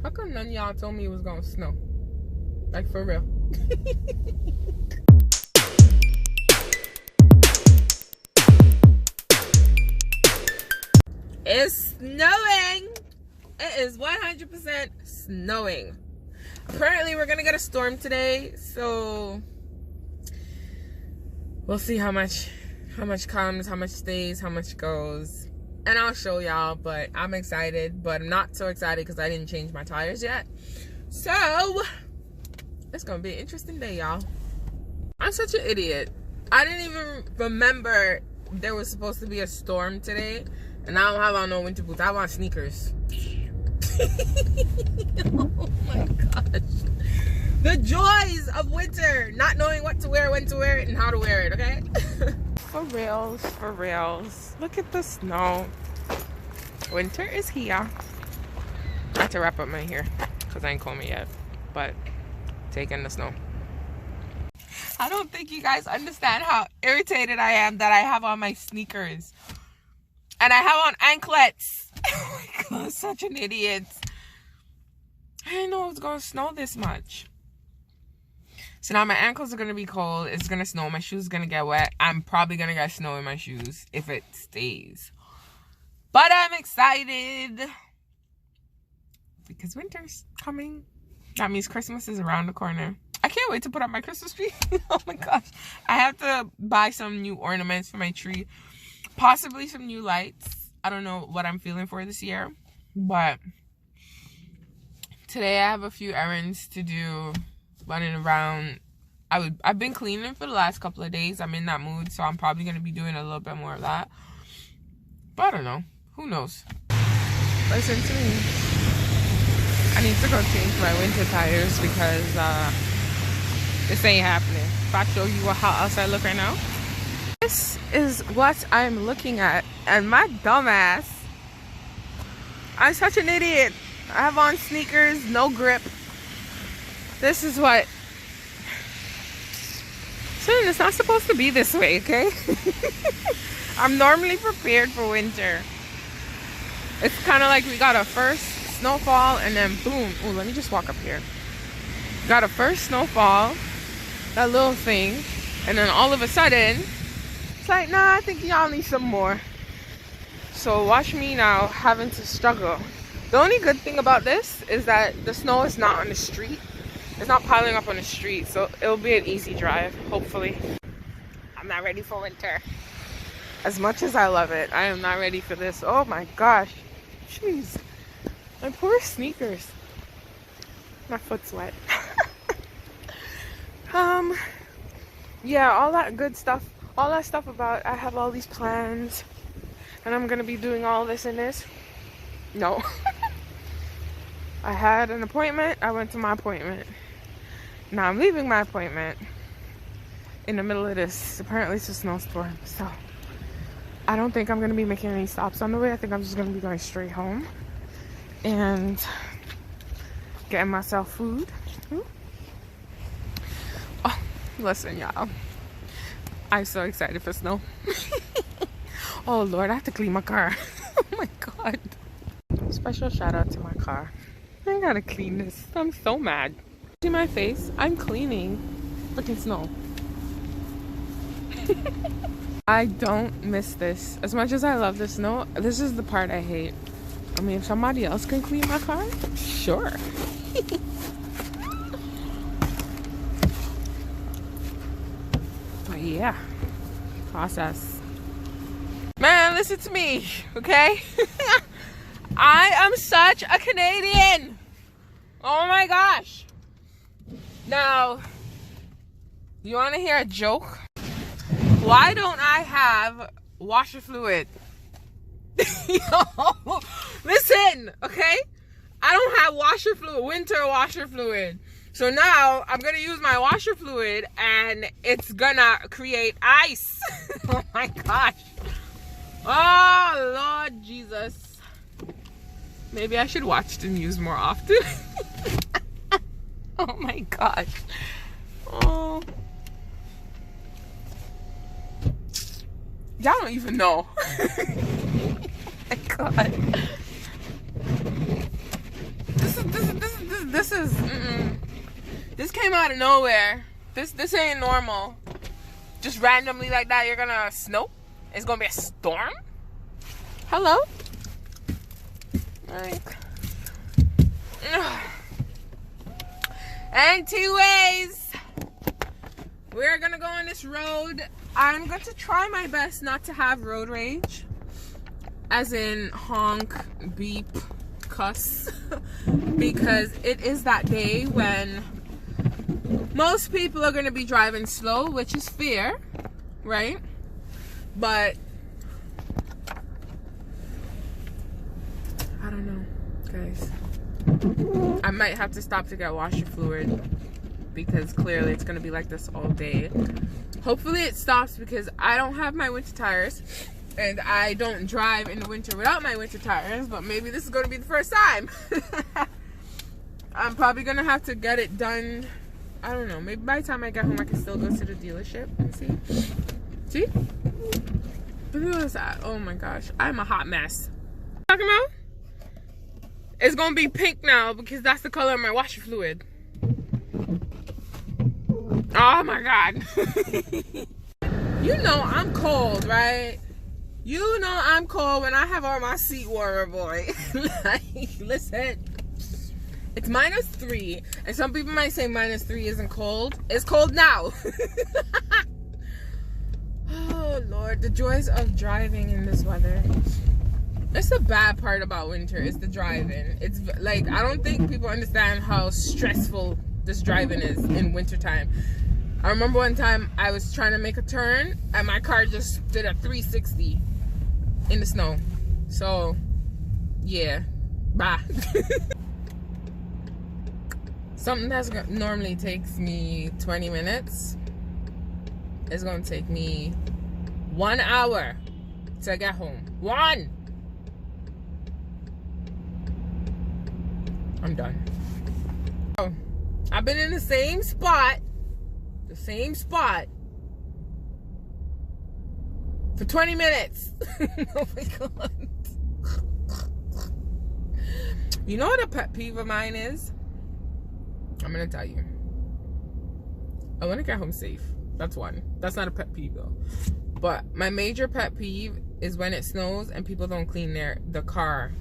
How come none of y'all told me it was gonna snow? Like, for real. It's snowing! It is 100% snowing. Apparently, we're gonna get a storm today, so we'll see how much comes, how much stays, how much goes. And I'll show y'all, but I'm excited, but I'm not so excited because I didn't change my tires yet. So, it's gonna be an interesting day, y'all. I'm such an idiot. I didn't even remember there was supposed to be a storm today, and I don't have on no winter boots. I have on sneakers. Oh my gosh. The joys of winter, not knowing what to wear, when to wear it, and how to wear it, okay? For reals, for reals. Look at the snow. Winter is here. I have to wrap up my hair because I ain't combed it yet, but taking the snow. I don't think you guys understand how irritated I am that I have on my sneakers. And I have on anklets. Oh my god, such an idiot. I didn't know it was going to snow this much. So now my ankles are going to be cold. It's going to snow. My shoes are going to get wet. I'm probably going to get snow in my shoes if it stays. But I'm excited. Because winter's coming. That means Christmas is around the corner. I can't wait to put up my Christmas tree. Oh my gosh. I have to buy some new ornaments for my tree. Possibly some new lights. I don't know what I'm feeling for this year. But today I have a few errands to do. Running around. I've been cleaning for the last couple of days. I'm in that mood, so I'm probably going to be doing a little bit more of that. But I don't know. Who knows? Listen to me. I need to go change my winter tires because this ain't happening. If I show you how else I look right now. This is what I'm looking at. And my dumbass. I'm such an idiot. I have on sneakers, no grip. This is what... Son, it's not supposed to be this way, okay? I'm normally prepared for winter. It's kind of like we got a first snowfall and then boom. Oh, let me just walk up here. Got a first snowfall, that little thing, and then all of a sudden, it's like, nah, I think y'all need some more. So watch me now having to struggle. The only good thing about this is that the snow is not on the street. It's not piling up on the street, so it'll be an easy drive, hopefully. I'm not ready for winter. As much as I love it, I am not ready for this. Oh my gosh. Jeez. My poor sneakers. My foot's wet. Yeah, all that good stuff. All that stuff about I have all these plans. And I'm going to be doing all this and this. No. I had an appointment. I went to my appointment. Now I'm leaving my appointment in the middle of this. Apparently it's a snowstorm. So I don't think I'm going to be making any stops on the way. I think I'm just going to be going straight home and getting myself food. Oh, listen, y'all. I'm so excited for snow. Oh, Lord, I have to clean my car. Oh, my God. Special shout out to my car. I gotta clean this. I'm so mad. See my face? I'm cleaning freaking snow. I don't miss this. As much as I love the snow, this is the part I hate. I mean, if somebody else can clean my car, sure. But yeah, process. Man, listen to me, okay? I am such a Canadian. Oh my gosh. Now, you want to hear a joke? Why don't I have washer fluid? Yo, listen, okay? I don't have washer fluid, winter washer fluid. So now I'm going to use my washer fluid and it's going to create ice. Oh my gosh. Oh, Lord Jesus. Maybe I should watch the news more often. Oh my gosh. Oh. Y'all don't even know. Oh my God. This is this is, this came out of nowhere. This ain't normal. Just randomly like that, you're gonna snow? It's gonna be a storm? Hello? Like, anyways, we're gonna go on this road. I'm going to try my best not to have road rage, as in honk, beep, cuss, because it is that day when most people are going to be driving slow, which is fair, right? But I don't know, guys. I might have to stop to get washer fluid, because clearly it's going to be like this all day. Hopefully it stops, because I don't have my winter tires and I don't drive in the winter without my winter tires, but maybe this is going to be the first time. I'm probably going to have to get it done. I don't know, maybe by the time I get home I can still go to the dealership and see. See? Look at that. Oh my gosh, I'm a hot mess. What are you talking about? It's going to be pink now because that's the color of my washer fluid. Oh my God. You know I'm cold, right? You know I'm cold when I have on my seat warmer, boy. Like, listen. It's -3. And some people might say -3 isn't cold. It's cold now. Oh Lord, the joys of driving in this weather. That's the bad part about winter, is the driving. It's like, I don't think people understand how stressful this driving is in wintertime. I remember one time I was trying to make a turn and my car just did a 360 in the snow. So, yeah, bye. Something that normally takes me 20 minutes is going to take me 1 hour to get home. I'm done. Oh, I've been in the same spot for 20 minutes. Oh my God. You know what a pet peeve of mine is? I'm gonna tell you. I want to get home safe. That's one. That's not a pet peeve though. But my major pet peeve is when it snows and people don't clean the car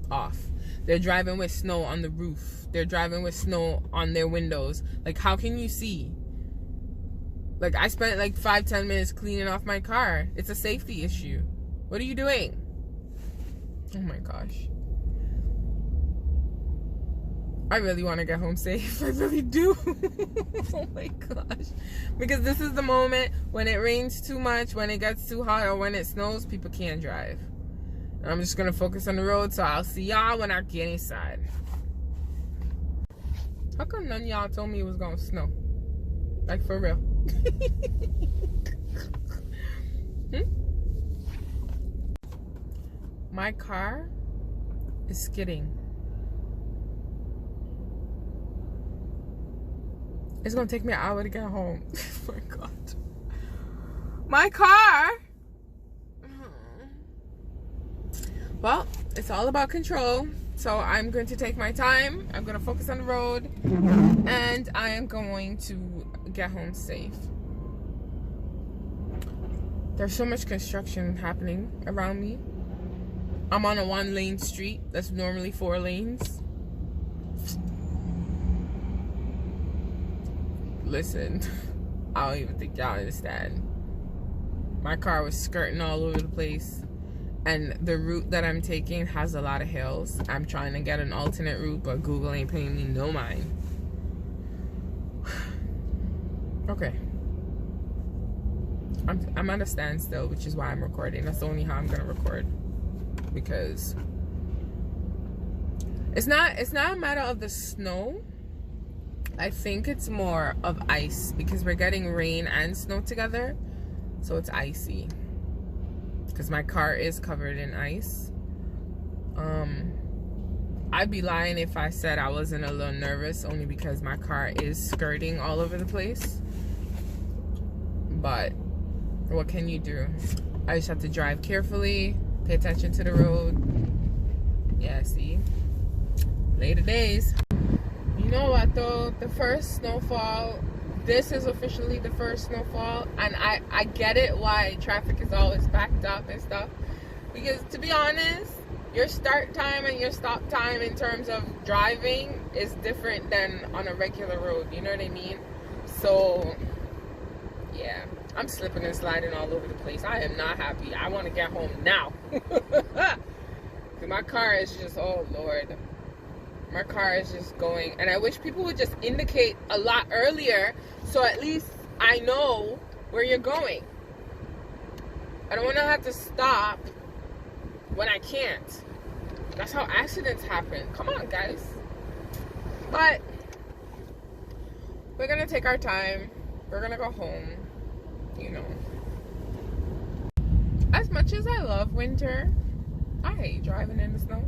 off. They're driving with snow on the roof. They're driving with snow on their windows. Like, how can you see? Like, I spent like 5-10 minutes cleaning off my car. It's a safety issue. What are you doing? Oh my gosh. I really want to get home safe. I really do. Oh my gosh. Because this is the moment when it rains too much, when it gets too hot, or when it snows, people can't drive. And I'm just going to focus on the road, so I'll see y'all when I get inside. How come none of y'all told me it was going to snow? Like, for real. My car is skidding. It's gonna take me an hour to get home. Oh my God. My car. Well, it's all about control. So I'm going to take my time. I'm going to focus on the road. And I am going to get home safe. There's so much construction happening around me. I'm on a 1-lane street that's normally 4 lanes. Listen, I don't even think y'all understand. My car was skirting all over the place. And the route that I'm taking has a lot of hills. I'm trying to get an alternate route, but Google ain't paying me no mind. Okay. I'm at a standstill, which is why I'm recording. That's the only how I'm gonna record. Because it's not a matter of the snow. I think it's more of ice, because we're getting rain and snow together, so it's icy. Because my car is covered in ice. I'd be lying if I said I wasn't a little nervous, only because my car is skirting all over the place. But what can you do? I just have to drive carefully, pay attention to the road. Yeah, see? Later days. know what though? The first snowfall, this is officially the first snowfall, and I get it why traffic is always backed up and stuff. Because to be honest, your start time and your stop time in terms of driving is different than on a regular road. You know what I mean? So, yeah. I'm slipping and sliding all over the place. I am not happy. I want to get home now. Because my car is just, oh Lord. My car is just going. And I wish people would just indicate a lot earlier so at least I know where you're going. I don't want to have to stop when I can't. That's how accidents happen. Come on, guys. But we're going to take our time. We're going to go home. You know, as much as I love winter, I hate driving in the snow.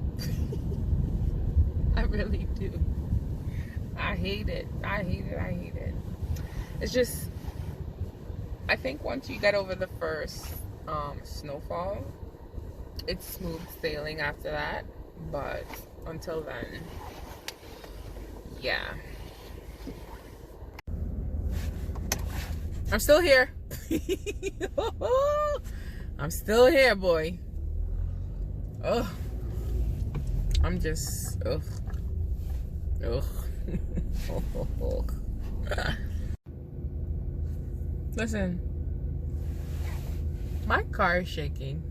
I really do. I hate it. I hate it. I hate it. It's just, I think once you get over the first snowfall, it's smooth sailing after that. But until then, yeah. I'm still here. I'm still here, boy. Ugh. I'm just, ugh. Ugh. Listen. My car is shaking.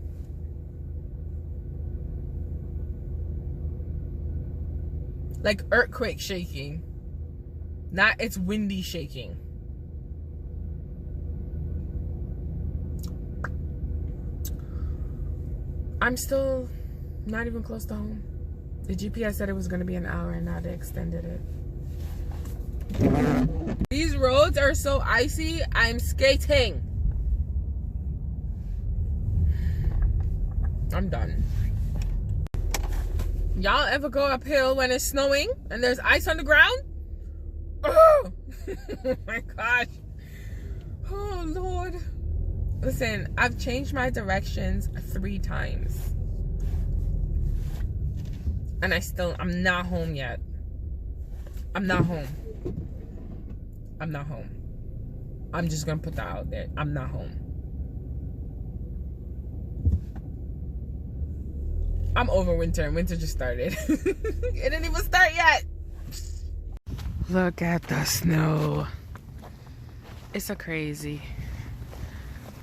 Like earthquake shaking. Not, it's windy shaking. I'm still not even close to home. The GPS said it was going to be an hour and now they extended it. These roads are so icy, I'm skating. I'm done. Y'all ever go uphill when it's snowing and there's ice on the ground? Oh, oh my gosh. Oh Lord. Listen, I've changed my directions 3 times. And I'm not home yet. I'm not home. I'm not home. I'm just gonna put that out there. I'm not home. I'm over winter, and winter just started. It didn't even start yet. Look at the snow. It's so crazy.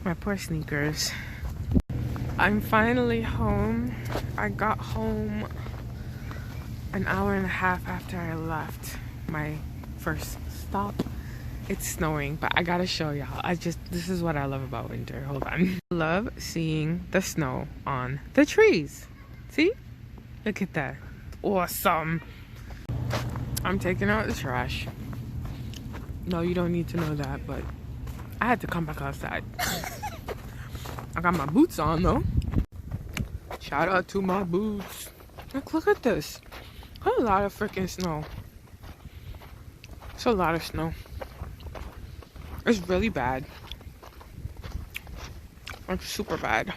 My poor sneakers. I'm finally home. I got home an hour and a half after I left my first stop. It's snowing, but I gotta show y'all. This is what I love about winter. Hold on. I love seeing the snow on the trees. See? Look at that. Awesome. I'm taking out the trash. No, you don't need to know that, but I had to come back outside. I got my boots on though. Shout out to my boots. Look at this. A lot of freaking snow. It's a lot of snow. It's really bad. It's super bad.